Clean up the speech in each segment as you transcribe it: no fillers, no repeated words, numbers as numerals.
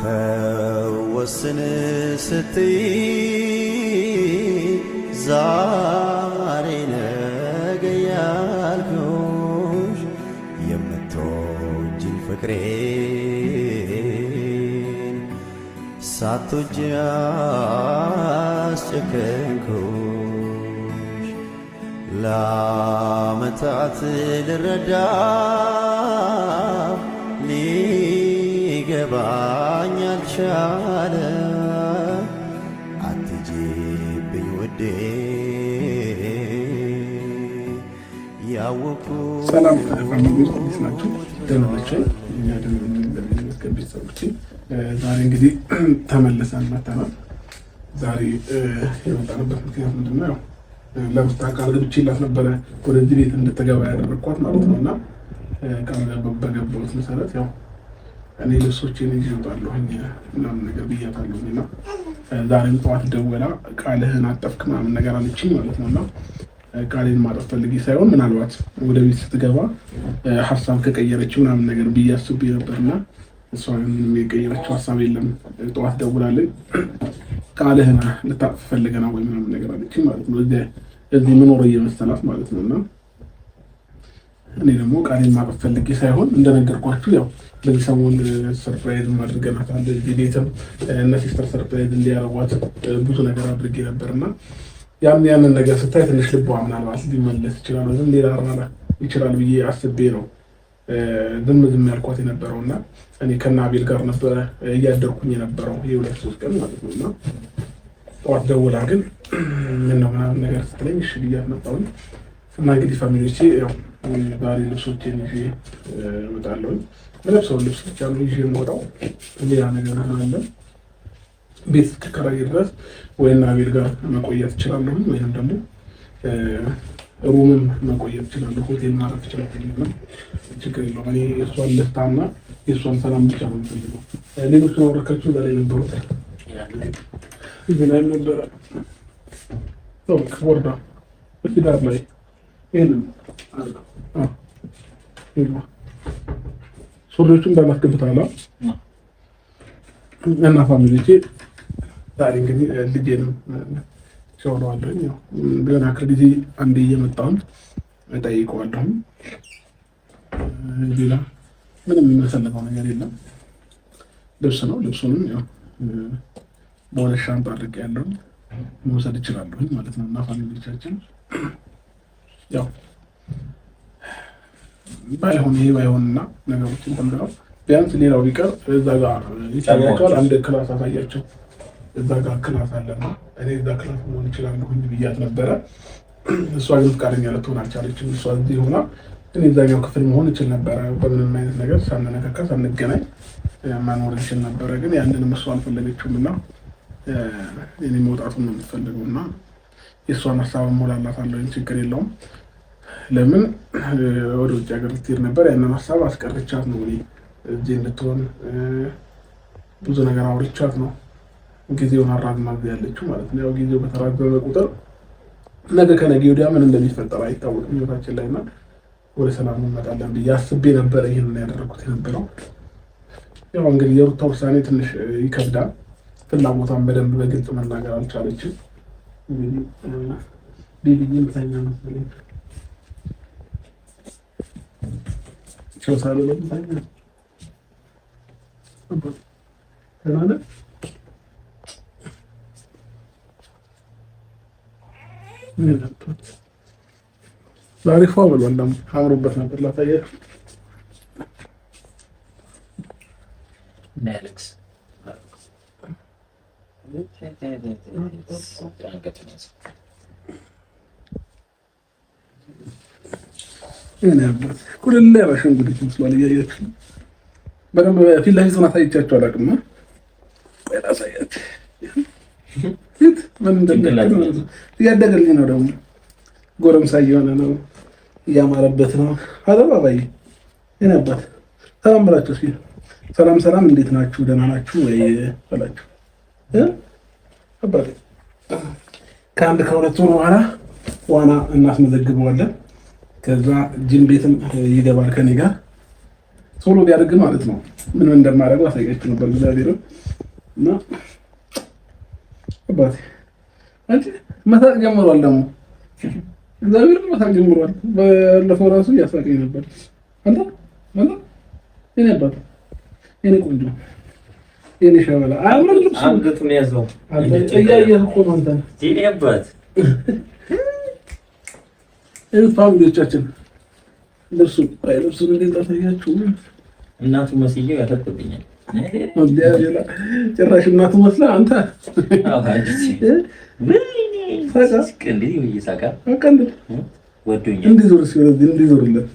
ልፈወስን ስትይ ዛሬ ነገ ያልኩሽ የምትወጂኝ ፍቅሬን ሳትወጂ አስጨከንኩሽ። ለዓመታት ልረዳ ሊገባኝ አልቻለ አትጂብኝ ውዴ ያወኩ። ሰላም ፋሚሊዎች እንዴት ናችሁ? ደህና ናችሁ? እኛ ደህና ነን ቤተሰቦቼ። ዛሬ እንግዲህ ተመልሰን መጥተናል። ዛሬ የመጣንበት ምክንያት ምንድን ነው? ያው ለሩታ ቃል ገብቼላት ነበረ ወደዚህ ቤት እንድትገባ ያደረግኳት ማለት ነው። እና ቃል በገባሁት መሰረት ያው እኔ ልብሶቼን ይዤ እወጣለሁኝ ምናምን ነገር ብያታለሁኝ። እና ዛሬም ጠዋት ደወላ ቃልህን አጠፍክ ምናምን ነገር አለችኝ ማለት ነው። እና ቃሌን ማጠፍ ፈልጌ ሳይሆን ምናልባት ወደ ቤት ስትገባ ሀሳብ ከቀየረች ምናምን ነገር ብዬ አስቤ ነበርና እሷ ምንም የቀየረችው ሀሳብ የለም። ጠዋት ደውላለኝ ቃልህን ልታጥፍ ፈልገና ወይ ምናምን ነገር አለችኝ ማለት ነው። እዚህ ምኖር እየመሰላት ማለት ነው። እና እኔ ደግሞ ቃሌን ማጠፍ ፈልጌ ሳይሆን እንደነገርኳችሁ ያው በዚህ ሰሞን ሰርፕራይዝ አድርገናታል። እዚህ ቤትም እነ ሲስተር ሰርፕራይዝ እንዲያረጓት ብዙ ነገር አድርጌ ነበርና ያንን ነገር ስታይ ትንሽ ልቧ ምናልባት ሊመለስ ይችላል ወይም ሌላ ይችላል ብዬ አስቤ ነው ዝም ያልኳት የነበረው። እና እኔ ከአቤል ጋር ነበረ እያደርኩኝ የነበረው የሁለት ሶስት ቀን ማለት ነው። እና ጠዋት ደውላ ግን ምነው ምናምን ነገር ስትለኝ እሺ ብያት መጣሁኝ። እና እንግዲህ ፋሚሊዎቼ ያው ዛሬ ልብሶቼን ይዤ እወጣለሁኝ። የምለብሰውን ልብስ ብቻ ነው ይዤ የምወጣው፣ ሌላ ነገር አለ ቤት እስክከራይ ድረስ ወይና አቤል ጋር መቆየት እችላለሁ፣ ወይም ደግሞ ሩምም መቆየት እችላለሁ፣ ሆቴል ማረፍ እችላለሁ። ችግር የለውም። እኔ የእሷን ደስታና የእሷን ሰላም ብቻ ነው የምፈልገው። ሌሎች ማውረካችሁ በላይ ነበሩት ላይ ነበረ ወርዳ ዳር ላይ ይህንን ሱሪዎቹን እንዳላስገብታላ እና ፋሚሊዎቼ ዛሬ እንግዲህ ልጄንም ሸውለዋለሁኝ። ቢሆን አክል ጊዜ አንዴ እየመጣሁኝ እጠይቀዋለሁኝ። ሌላ ምንም የሚመሰለፈው ነገር የለም። ልብስ ነው። ልብሱንም ያው በሁለት ሻንጣ አድርጌ ያለውን መውሰድ እችላለሁኝ ማለት ነው። እና ፋሚሊዎቻችን ያው ባይሆን ይሄ ባይሆንና ነገሮችን ተምረው ቢያንስ ሌላው ቢቀር እዛ ጋር ይታያቸዋል። አንድ ክላስ አሳያቸው። እዛ ጋር ክላስ አለና እኔ እዛ ክላስ መሆን እችላለሁ ብያት ነበረ። እሷ ግን ፈቃደኛ ልትሆን አልቻለችም። እሷ እዚህ ሆና እኔ እዛኛው ክፍል መሆን እችል ነበረ። በምንም አይነት ነገር ሳንነካካ ሳንገናኝ መኖር እችል ነበረ። ግን ያንንም እሷ አልፈለገችውም እና እኔ መውጣቱን ነው የምትፈልገው። እና የእሷን ሀሳብ ሞላላታለሁ፣ ችግር የለውም። ለምን ወደ ውጭ ሀገር ልትሄድ ነበር። ያንን ሀሳብ አስቀርቻት ነው እኔ እዚህ እንድትሆን ብዙ ነገር አውርቻት ነው ጊዜውን አራዝማ ያለችው ማለት ነው። ያው ጊዜው በተራዘመ ቁጥር ነገ ከነገ ወዲያ ምን እንደሚፈጠር አይታወቅም ህይወታችን ላይ እና ወደ ሰላም እንመጣለን ብዬ አስቤ ነበረ ይህንን ያደረኩት የነበረው። ያው እንግዲህ የሩታ ውሳኔ ትንሽ ይከብዳል። ፍላጎቷን በደንብ በግልጽ መናገር አልቻለችም። እንግዲህ ቢቢዬ ምታኛ መሰለኝ ቸውሳለ ለምታኛ ተናለ ዛሬ ፏ ብሏል። አምሮበት ነበር ላሳያችሁ። Alex. ኩልል ያለ አሻንጉሊት መስሏል። እያያችሁ በደንብ ፊት ለፊቱን አሳይቻችሁ አላውቅም። ቆይ ላሳያችሁ። ፊት ምን እያደገልኝ ነው ደግሞ ጎረምሳ እየሆነ ነው፣ እያማረበት ነው። አባባዬ የነበር ሰላም ብላችሁ እስኪ ሰላም ሰላም፣ እንዴት ናችሁ? ደህና ናችሁ ወይ በላችሁ። አባቴ ከአንድ ከሁለት ወር በኋላ ዋና እናስመዘግበዋለን። ከዛ ጂም ቤትም ይገባል ከኔ ጋር ቶሎ ቢያደርግ ማለት ነው ምን እንደማደርገው አሳያችሁ ነበር እግዚአብሔርን እና አባቴ አንቺ መሳቅ ጀምሯል ደግሞ እግዚአብሔርን መሳቅ ጀምሯል። ባለፈው ራሱ እያሳቀኝ ነበር። አንተ የኔ አባት የኔ ቆንጆ የኔ ሸበላ አያምርም ልብሱ አንገቱን ያዘው እያየህ እኮ ነው አንተ የኔ አባት ፋሚሊዎቻችን ልብሱን እንዴት ላሳያችሁ? እናቱ መስዬው ያጠጥብኛል። ጭራሽ እናቱ መስላ አንተ እንዲዞርለት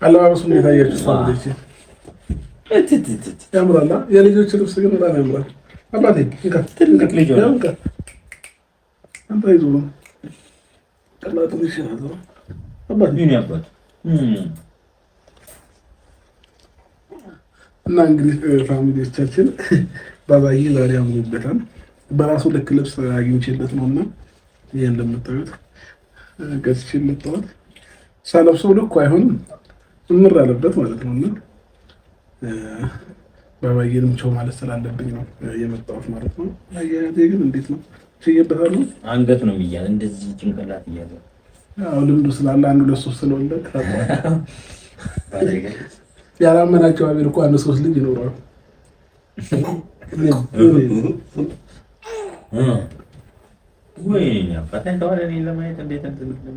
አለባበሱ እንዴት አያችሁ? ያምራል። የልጆች ልብስ ግን በጣም ያምራል። አባቴ ትልቅ ልጅ ነው። አንተ ይዞ ነው ቀላቱ ይሽራል። አባቴ ምን ያባት እና እንግዲህ ፋሚሊዎቻችን ባባዬ ዛሬ አምሮበታል። በራሱ ልክ ልብስ አግኝቼለት ነውና ይሄ እንደምታዩት ገዝቼለት ጠዋት ሳለብሰው ልኩ አይሆንም እምር አለበት ማለት ነውና ባባዬንም ቸው ማለት ስላለብኝ ነው የመጣሁት ማለት ነው። አያቴ ግን እንዴት ነው ትይበታለህ? አንገት ነው የሚያዝ እንደዚህ ጭንቅላት ይያዝ። አዎ ልምዱ ስላለ አንዱ ለሱ ስለወለደ ያላመናቸው አቤል እኮ አንድ 3 ልጅ ይኖረዋል። ወይኔ አባቴ ተዋረኔ ለማየት እንዴት እንደምትለው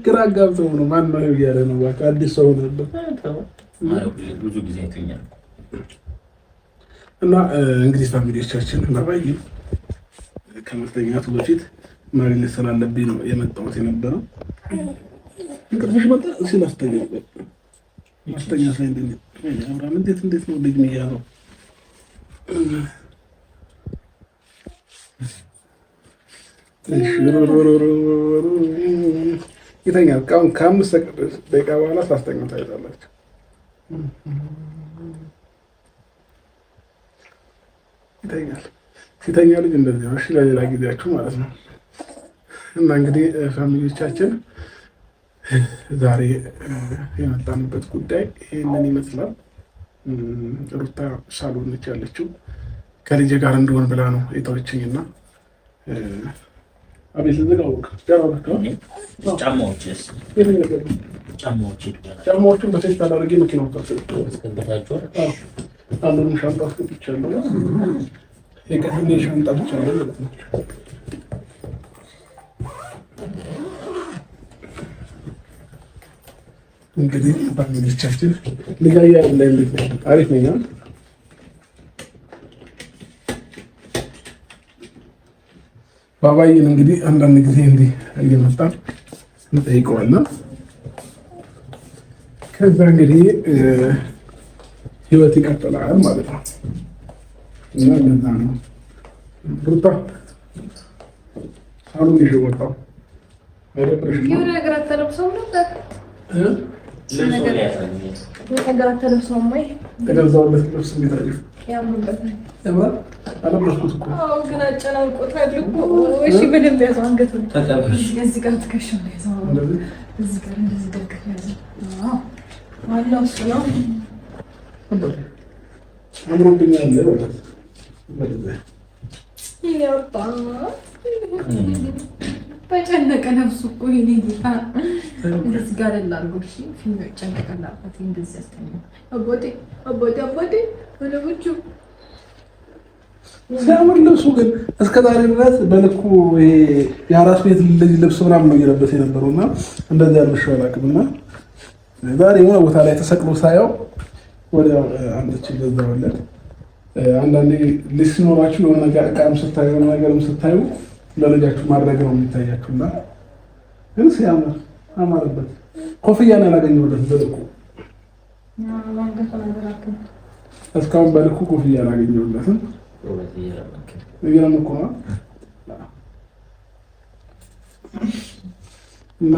ግራ ጋብተው ነው ማን ነው እያለ ነው። በቃ አዲስ ሰው ነበር ብዙ ጊዜ ይተኛል። እና እንግዲህ ፋሚሊዎቻችን ባባዬ ከመተኛቱ በፊት ማግኘት ስላለብኝ ነው የመጣሁት የነበረው። እንቅልፍሽ መጣ ሲል አስተኛው ማስተኛ ላይ አብራም እንዴት ነው ልጅ የሚያዘው? ይተኛል። ከ5 ደቂቃ በኋላ ሳስተኛው ታይታላችሁ። ይተኛል። ሲተኛ ልጅ እንደዚህ ነው። እሺ ለሌላ ጊዜያችሁ ማለት ነው። እና እንግዲህ ፋሚሊዎቻችን ዛሬ የመጣንበት ጉዳይ ይህንን ይመስላል። ሩታ ሳሎን ነች ያለችው ከልጄ ጋር እንደሆን ብላ ነው የተወችኝና አቤት ጫማዎቹን በቴስት አላደርጌ መኪና አንዱንም ሻንጣ አስገብቻለሁ። የቀድሜ ሻንጣ ብቻ ነው ማለት ነው። እንግዲህ ፋሚሊዎቻችን ልጋያ ላይ አሪፍ ነኝ። ባባዬን እንግዲህ አንዳንድ ጊዜ እንዲህ እየመጣን እንጠይቀዋለን። ከዛ እንግዲህ ህይወት ይቀጥላል ማለት ነው። እና ለዛ ነው ሩታ አሁን ይዤ ወጣሁ። የሆነ ነገር አተለብሰውም ነበር ነገር አተለብሰውም ወይ ተገዛውለት ልብስ እንዴት አሪፍ ያምርበታል። ያምራል። አለበስኩት እኮ ግን አጨናንቆታል እኮ። እሺ በደንብ ያዘው አንገቱን እዚህ ጋር ትከሻው ነው ያዘው። እዚህ ጋር እንደዚህ ደግፍ ያዘው። ዋናው እሱ ነው። አምሮብኛል ይወጣ በጨነቀ ነፍሱ እኮ ይሄ ጌታ እንደዚህ ጋር ላርጎ እሺ ፊልም ጨነቀላበት እንደዚህ ያስተኛ አቦቴ ወለውቹ ሲያምር ልብሱ ግን እስከዛሬ ድረስ በልኩ ይሄ የአራስ ቤት ልጅ ልብስ ምናምን ነው እየለበሰ የነበረውና እንደዚህ ያልብሽው አላውቅምና ዛሬ የሆነ ቦታ ላይ ተሰቅሎ ሳየው ወዲያው አንቺ ገዛውለት። አንዳንዴ ልጅ ሲኖራችሁ የሆነ ዕቃም ስታዩ የሆነ ነገርም ስታዩ ለልጃችሁ ማድረግ ነው የሚታያችሁና ግን ሲያምር አማረበት። ኮፍያን ያላገኘሁለት በልኩ እስካሁን በልኩ ኮፍያ ያላገኘሁለትም እየለመኩ ነው እና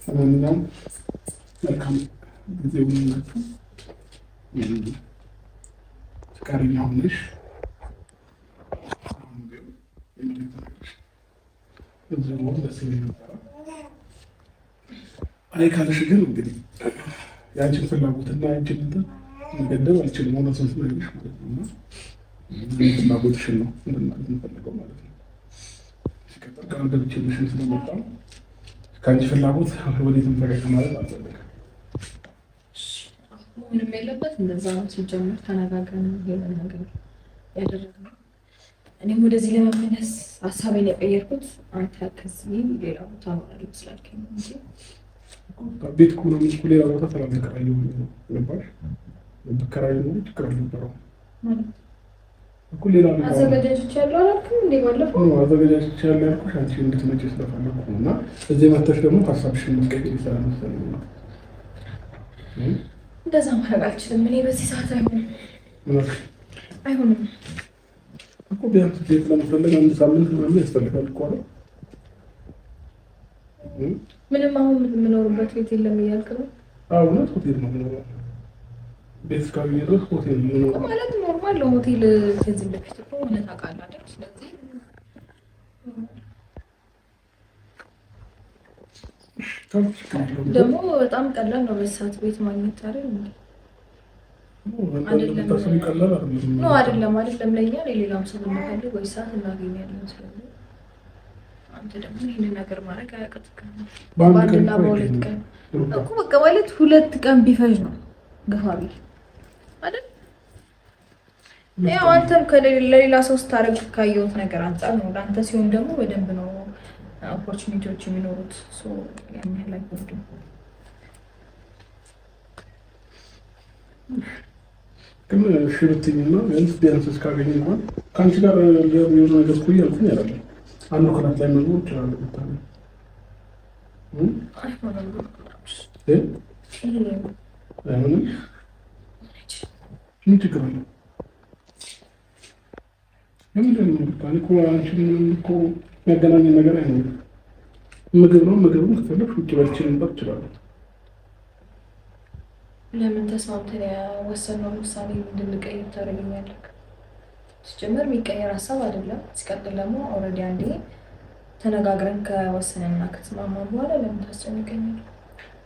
ለማንኛውም መልካም ጊዜ ይሁንላችሁ። ፍቃደኛ ሆነሽ እዚህ ሆኖ ደስ የሚል ነበረ። አይ ካለሽ ግን እንግዲህ የአንቺን ፍላጎትና የአንቺን እንትን መገደብ አልችልም። እውነቱን ስነግርሽ ማለት ነው። እና ፍላጎትሽን ነው እንድናገር የምፈልገው ማለት ነው። ሲቀጥል ከአንተ ብቻሽን ስለመጣ ከአንቺ ፍላጎት ወዴትም ፈቀቅ ማለት አልፈልግም። ምንም የለበት እንደዛ ነው። ሲጀምር ተነጋግረን ይሄን ነገር ያደረግነው። እኔም ወደዚህ ለመመለስ ሀሳቤን የቀየርኩት አንተ ከዚህ ሌላ ቦታ ማለል ስላልከኝ እንጂ ቤት እኮ ነው እንጂ ሌላ ቦታ ስላልተከራየሁ ነው። ገባሽ? ብከራየው ነው ችግር አልነበረውም እኮ ሌላ ቦታ አዘጋጃጅቻለሁ አላልክም እንዴ? ባለፈው ነው አዘጋጃጅቻለሁ ያልኩሽ አንቺ እንድትመጪ ስለፈለኩ ነው። እና እዚህ መተሽ ደግሞ ሀሳብሽን የምትቀይሪ ስላልመሰለኝ ነው። እንደዛ ማድረግ አልችልም እኔ በዚህ ሰዓት አይሆንም እኮ ቢያንስ ቤት ለመፈለግ አንድ ሳምንት ምናምን ያስፈልጋል እኮ አይደል? ምንም አሁን የምኖርበት ቤት የለም እያልክ ነው? እውነት ሆቴል ነው የምኖረው። ቤት እስካገኘ ድረስ ሆቴል ነው ማለት ኖርማል ነው። ሆቴል ከዚህ በፊት እኮ እውነት አውቃለሁ አይደል? ስለዚህ ደግሞ በጣም ቀላል ነው በሰዓት ቤት ማግኘት አይደል? አይደለም ለእኛ ሌላም ሰው ብንፈልግ ወይ ሰዓት እናገኛለን። ስለዚህ አንተ ደግሞ ይህንን ነገር ማድረግ አያቅትም። በአንድና በሁለት ቀን እኮ በቃ ማለት 2 ቀን ቢፈጅ ነው ገፋ ቢል አይደል? ያው አንተም ለሌላ ሰው ስታደርግ ካየሁት ነገር አንጻር ነው። ለአንተ ሲሆን ደግሞ በደንብ ነው ኦፖርቹኒቲዎች የሚኖሩት። ያን ያህል አይጎዱም። ግን እሺ ብትይኝና ቢያንስ እስካገኝ እንኳን ከአንቺ ጋር የሆነ ነገር እኮ እያልኩኝ አይደለም። አንዱ ክላት ላይ መኖር ይችላል። ምን ችግር አለው? ለምንድን ነው አንቺን እኮ የሚያገናኘን ነገር አይኖርም። ምግብ ነው። ምግብም ከፈለግሽ ውጭ በልቼ ልምጣ እችላለሁ። ለምን ተስማምተን የወሰነውን ውሳኔ እንድንቀይር ታደርገኛለህ? ሲጀመር የሚቀየር ሀሳብ አይደለም። ሲቀጥል ደግሞ ኦልሬዲ አንዴ ተነጋግረን ከወሰነና ከተስማማን በኋላ ለምን ታስጨንቀኛለህ?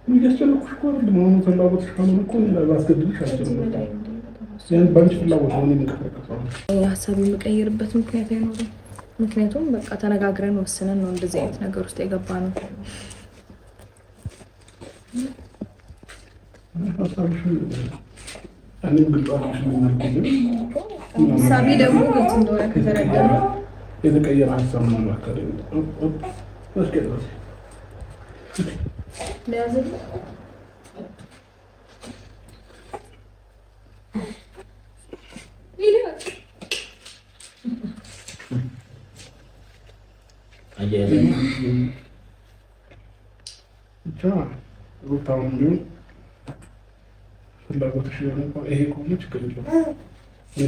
የሚያስጨንቁሽ እኮ አይደለም። አሁን ፍላጎትሽ ካልሆነ እኮ ላስገድድሽ አልችልም። ያን ባንቺ ፍላጎት ነው የሚንቀሳቀሰው። ሀሳብ የምቀይርበት ምክንያት አይኖርም። ምክንያቱም በቃ ተነጋግረን ወስነን ነው እንደዚህ አይነት ነገር ውስጥ የገባ ነው። ሀሳቤ ደግሞ ግልጽ እንደሆነ ከተረዳ ነው የተቀየረ ሀሳብ ነው አካል ብቻ ሩታውን ቢሆን ፍላጎትሽ የሆነ ይሄ ከሆነ ችግር የለም።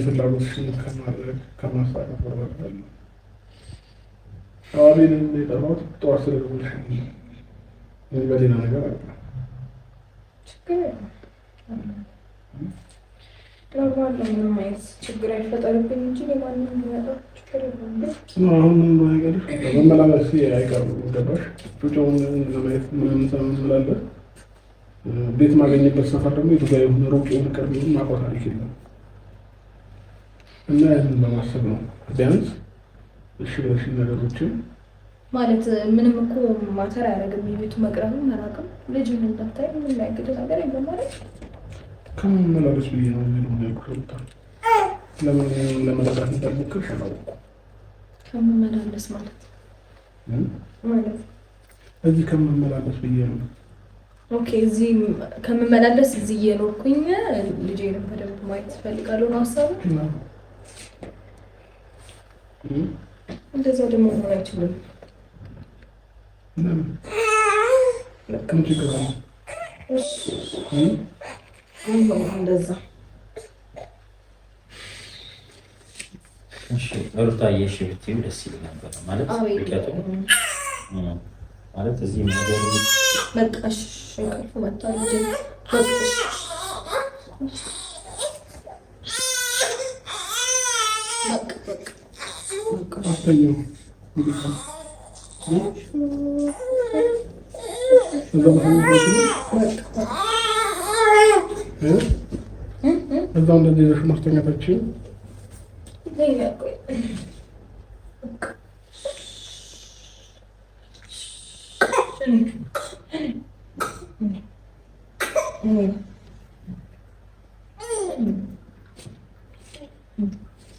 ፍላጎትሽን ከማድረግ ከማሳቀፍ በረበታለ አዋቤን የጠራሁት ጠዋት ስለደወልሽ በሌላ ነገር አለ ምንም አይነት ችግር አይፈጠርብኝ እንጂ ለማንም የሚመጣ ችግር የለም። አሁን መመላለስ አይቀርም። ገባሽ? ጩጫውን ለማየት ምናምን ስላለ ቤት ማገኘበት ሰፈር ደግሞ የቱጋ የሆነ ሩቅ የሆነ ቅርብ የሆነ ማቆት አሪፍ የለም እና ያንን በማሰብ ነው ቢያንስ እሺ ብለሽ ነገሮችን ማለት ምንም እኮ ማተር አያደርግም። የቤቱ መቅረብም መራቅም ልጅን እንዳታይ ምን ላይ ግድ ነገር የለም ማለት ከመመላለስ ብዬ ነው ያልኩት። ለምን ለመረዳት እንዳልሞከርሽ አላወኩም። ከመመላለስ ማለት እዚህ ከመመላለስ ብዬ ነው። ኦኬ፣ እዚህ ከመመላለስ እዚህ እየኖርኩኝ ልጄንም በደንብ ማየት እፈልጋለሁ ነው ሀሳቡ። እንደዛ ደግሞ መሆን አይችልም። ለምን? ለምን ችግር አለ? እንደዛ እሺ ሩታዬ፣ እሺ ብትይው ደስ ይል ነበር ማለት ማለት እዚህ ነገር መጣሽ እንቅልፍ መጣ ልጅ እዛው እንደዚህ ይዘሽ ማስተኛታችን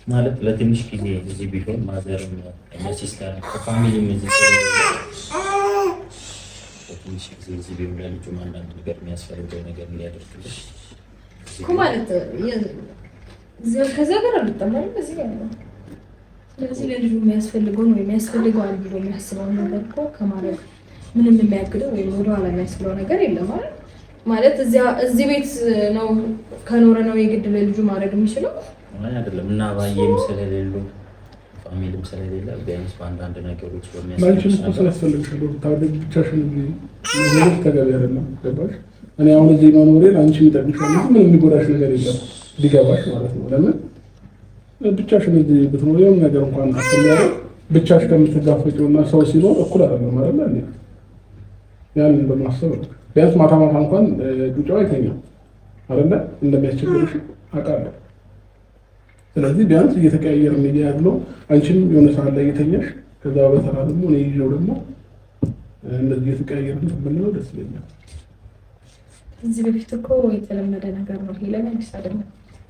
ማለት ለትንሽ ጊዜ እዚህ ቢሆን ማዘርም ሲስተር ከፋሚሊም እዚህ ለትንሽ ጊዜ እዚህ ቢሆን ለልጁም አንዳንድ ነገር የሚያስፈልገው ነገር ሊያደርግልሽ እኮ ማለት ከዚያ ጋር አልጠማም እዚህ ጋር ነው። ስለዚህ ለልጁ የሚያስፈልገውን ወይ የሚያስፈልገዋል ብሎ የሚያስበውን ነገር እኮ ከማድረግ ምንም የሚያግደው ወይም ወደኋላ የሚያስብለው ነገር የለም ማለት እዚህ ቤት ነው ከኖረ ነው የግድ ለልጁ ማድረግ የሚችለው አይደለም። እና ባየም ስለሌሉ ፋሚሊም ስለሌለ ቢያንስ በአንዳንድ ነገሮች ብቻሽን ተገቢ አይደለም። ገባሽ? እኔ አሁን እዚህ መኖሬ ለአንቺ የሚጠቅምሻል ምን የሚጎዳሽ ነገር የለም ሊገባሽ ማለት ነው። ለምን ብቻሽን እዚህ ብትኖሪ የሆነ ነገር እንኳን አስፈላጊ ብቻሽ ከምትጋፈጪው እና ሰው ሲኖር እኩል አይደለም አይደል? ያንን በማሰብ ቢያንስ ማታ ማታ እንኳን ዱጫው አይተኛም አይደለ? እንደሚያስቸግርሽ አውቃለሁ። ስለዚህ ቢያንስ እየተቀያየርን ያለው አንቺም የሆነ ሰዓት ላይ እየተኛሽ ከዛ በተራ ደግሞ እኔ ይዤው ደግሞ እንደዚህ እየተቀያየርን ብንለው ደስ ይለኛል። እዚህ በፊት እኮ የተለመደ ነገር ነው። ይሄ ለምን አይደለም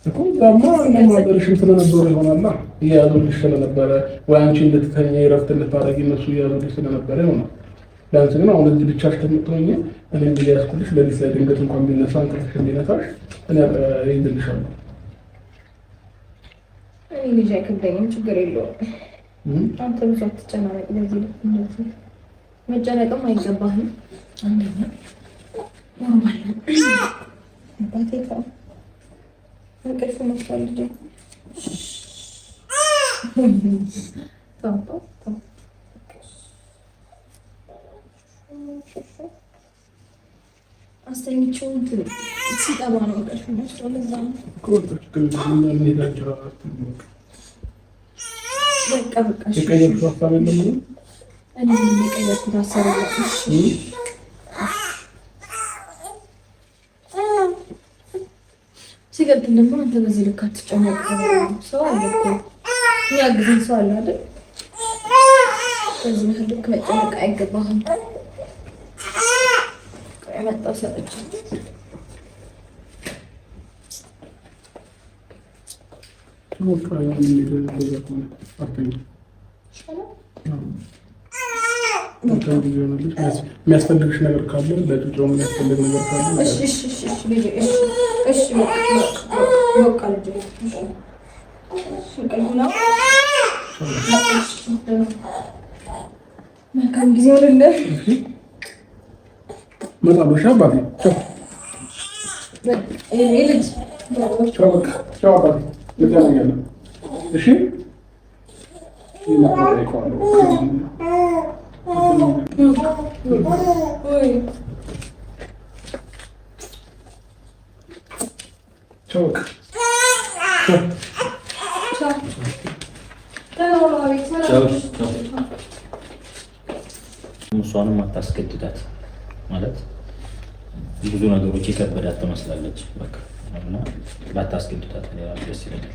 እኮ ዛማ ለማደርሽም ስለነበረ ይሆናልና እያያዙልሽ ስለነበረ ወይ አንቺ እንድትተኛ እረፍት እንድታደርጊ እነሱ እያያዙልሽ ስለነበረ ይሆናል። ቢያንስ ግን አሁን እዚህ ብቻሽ ከምትሆኚ እኔ እንዲያስኩልሽ ለሊት ላይ ድንገት እንኳን ቢነሳ እንቅልፍሽ እንዲነሳሽ እኔ ይይዝልሻለሁ። እኔ ልጅ አይከብደኝም፣ ችግር የለውም። አንተ ብዙ አትጨናነቅ። ለዚህ እንደዚህ መጨነቅም አይገባህም። አንደኛ ኖርማል ነው። አባቴ ተው እንቅልፍ መስሏል ልጄ። ተው ተው ተው አስተኝቼው ሲጠባ ነው እንቅልፍ መስሏል። እዛ ነው በቃ የቀየርሽው ሀሳብ የለም? እኔ የቀየርኩት ሀሳብ የለም። ሲቀጥል ደግሞ አንተ በዚህ ልክ አትጨነቅ። ሰው አለ እኮ የሚያግዘን ሰው አለ አይደል? በዚህ ልክ መጨነቅ አይገባህም። የመጣው ሰጠች የሚያስፈልግሽ ነገር ካለ ለጭጫው የሚያስፈልግ ነገር ካለ መልካም ጊዜ ሆነልህ። መጣሁ። እሺ አባቴ ልጅ ቻው አባቴ፣ እንገናኛለን። እሺ እሷንም አታስገድዳት ማለት ብዙ ነገሮች የከበዳት ትመስላለች። በቃ እና ባታስገድዳት እኔ ራሱ ደስ ይለኛል።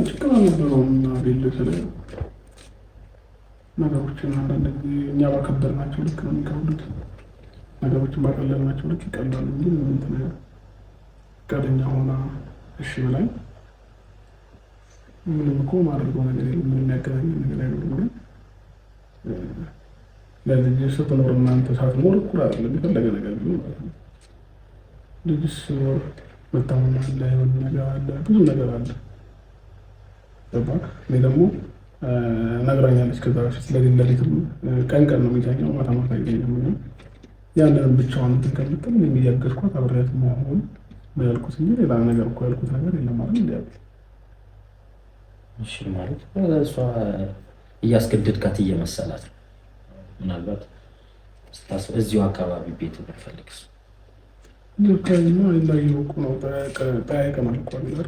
ችግር አልነበረውም። ቤለ ስለ ነገሮችን አንዳንድ ጊዜ እኛ ባከበርናቸው ልክ ነው የሚከብዱት። ነገሮችን ባቀለልናቸው ልክ ይቀላሉ እንጂ እንትን ፈቃደኛ ሆና እሺ ብላኝ ምንም እኮ ማድረገው ነገር የለም። ምንም ያገናኘን ነገር አይኖርም። ለልጅ ስትኖር እናንተ ሳትኖር እኩል አይደለም የፈለገ ነገር ቢሆን ማለት ነው። ልጅ ስትኖር መታመም አለ፣ የሆነ ነገር አለ፣ ብዙ ነገር አለ። ገባህ? እኔ ደግሞ ነግራኛለች ከዛ በፊት ለሌሊትም ቀን ቀን ነው የሚተኛው፣ ማታ ማታ አይተኛም። ያንንም ብቻዋን እንትን ከምትል እኔም እያገዝኳት አብሬያት መሆን ነው ያልኩት እንጂ ሌላ ነገር እኮ ያልኩት ነገር የለም ማለት እንዲያውቅ። እሺ ማለት እሷ እያስገደድካት እየመሰላት ነው። ምናልባት ስታስብ እዚሁ አካባቢ ቤት ብንፈልግስ ልካይና እንዳየው እኮ ነው። ጠያይቀናል እኮ አይደል?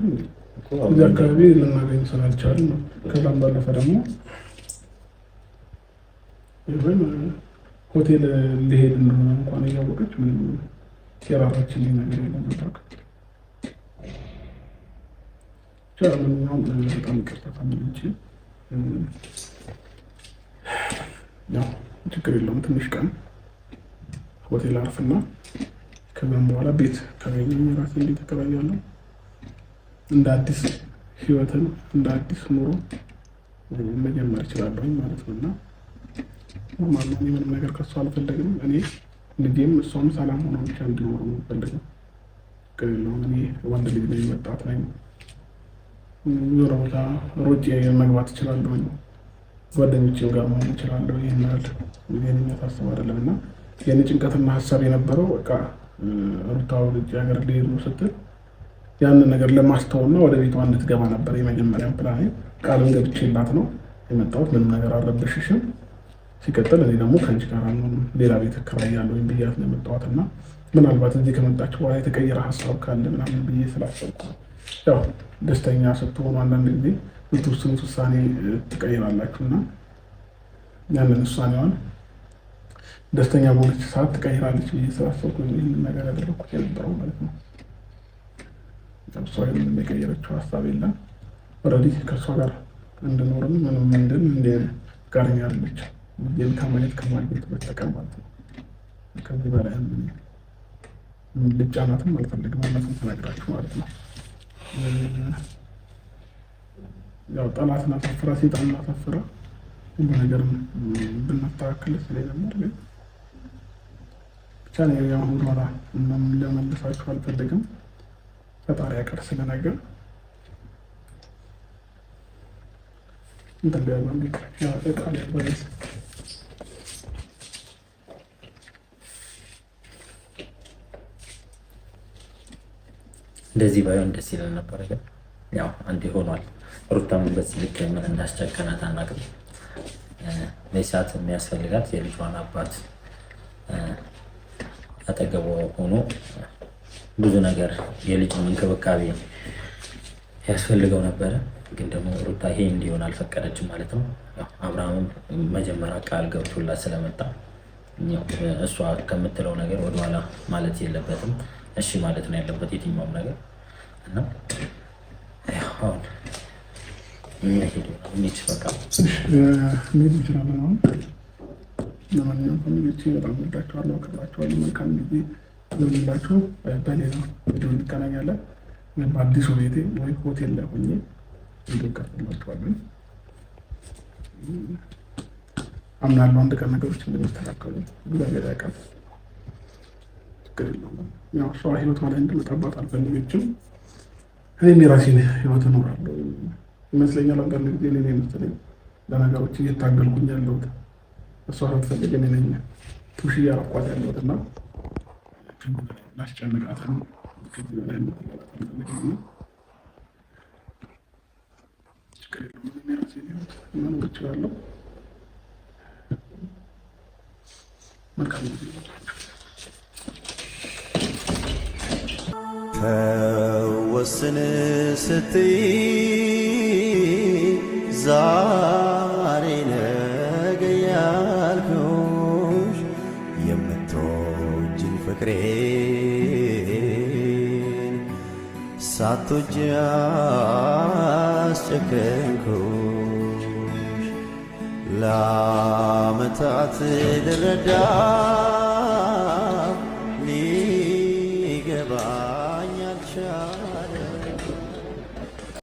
እዚህ አካባቢ ልናገኝ ስላልቻልን ነው። ከዛም ባለፈ ደግሞ ይሁን ሆቴል ሊሄድ እንደሆነ እንኳን እያወቀች ምንም የራራችልኝ ነገር የለም። ቻለኛው በጣም ይቅርታ ፋሚሊዎች፣ ያው ችግር የለውም። ትንሽ ቀን ሆቴል አርፍና ከዛም በኋላ ቤት ካገኘኝ ራሴ እንዴት ተከራያለሁ እንደ አዲስ ህይወትን እንደ አዲስ ኑሮ መጀመር እችላለሁ ማለት ነው። እና ኖርማል ነው። ምንም ነገር ከሱ አልፈለግም። እኔ ልጄም እሷም ሰላም ሆኖ ብቻ እንዲኖሩ ነው የምፈልገው። ችግር የለውም። እኔ ወንድ ልጅ ነኝ፣ ወጣት ነኝ። ዞሮ ቦታ ሮጬ መግባት እችላለሁ። ጓደኞቼም ጋር መሆን እችላለሁ። ይህን ያህል ዜንኛት ሀሳብ አይደለም። እና የኔ ጭንቀትና ሀሳብ የነበረው በቃ ሩታ ልጅ ሀገር ሊሄዱ ስትል ያንን ነገር ለማስተውና ወደ ቤቷ እንድትገባ ነበር የመጀመሪያ ፕላኔ። ቃልም ገብቼላት ነው የመጣሁት። ምንም ነገር አልረብሽሽም። ሲቀጥል እኔ ደግሞ ከአንቺ ጋር ሌላ ቤት እከራያለሁ ወይም ብያት ነው የመጣሁት። እና ምናልባት እዚህ ከመጣች በኋላ የተቀየረ ሀሳብ ካለ ምናምን ብዬ ስላሰብኩ ያው ደስተኛ ስትሆኑ አንዳንድ ጊዜ የምትወስኑት ውሳኔ ትቀይራላችሁ እና ያንን ውሳኔዋን ደስተኛ በሆነች ሰዓት ትቀይራለች ብዬ ስላሰብኩ ይህንን ነገር ያደረኩት የነበረው ማለት ነው። እሷ ምንም የቀየረችው ሀሳብ የለም። ኦልሬዲ ከእሷ ጋር እንድኖርም ምንም እንደ ጋርኛ አለች ይህን ከማየት ከማግኘት በስተቀር ማለት ነው። ከዚህ በላይ ልጫናትም አልፈልግም ማለት ተናግራችሁ ማለት ነው። ያው ጠላትን አሳፍራ ሴጣንን አሳፍራ ሁሉ ነገር ብናስተካክል ስለነበር ግን ብቻ ነው ያው ወራ ለመለሳችሁ አልፈልግም። ፈጣሪ ያቀር ስለነገር እንደገና ያ ፈጣሪ ያቀር እንደዚህ ባይሆን ደስ ይላል ነበር። ግን ያው አንዴ ሆኗል። ሩታም በዚህ ልክ ምን እንዳስጨከናት አናውቅም። ለሰዓት የሚያስፈልጋት የልጇን አባት አጠገቧ ሆኖ ብዙ ነገር የልጅን እንክብካቤ ያስፈልገው ነበረ። ግን ደግሞ ሩታ ይሄ እንዲሆን አልፈቀደችም ማለት ነው። አብርሃምም መጀመሪያ ቃል ገብቶላት ስለመጣ እሷ ከምትለው ነገር ወደኋላ ማለት የለበትም። እሺ ማለት ነው ያለበት የትኛውም ነገር እና አሁን ሄዱ ሚች በቃ ሜድ ይችላለን። አሁን ለማንኛውም ፋሚሊዎቼ በጣም ወዳቸዋለሁ፣ አከብራቸዋለሁ። መልካም ጊዜ ለሁላችሁ። በሌላ ቪዲዮ እንገናኛለን። በአዲሱ ቤቴ ወይ ሆቴል ላይ ሆኜ ቪዲዮ ቀርጽላችኋለን። አምናለሁ አንድ ቀን ነገሮች እንደሚስተካከሉ እግዚአብሔር ያውቃል። ችግር የለውም። ያው እሷ ህይወት ማለት እንድመጣባት አልፈልገችም። እኔም የራሴን ህይወት እኖራለሁ ይመስለኛል። አንዳንድ ጊዜ እኔ መሰለኝ ለነገሮች እየታገልኩኝ ያለሁት እሷ ሳትፈልግ እኔ ነኝ ቱሽ እያረኳት ያለሁት እና ላስጨንቃት ነው። ከዚህ በላይ ችግር የለውም። የራሴን ህይወት መኖር እችላለሁ። መልካም ጊዜ ተወስን ስትይ ዛሬ ነገ ያልኩሽ የምትወጂኝ ፍቅሬን ሳትወጂ አስጨከንኩሽ። ለዓመታት ልረዳ ሊገባኝ አልቻለም።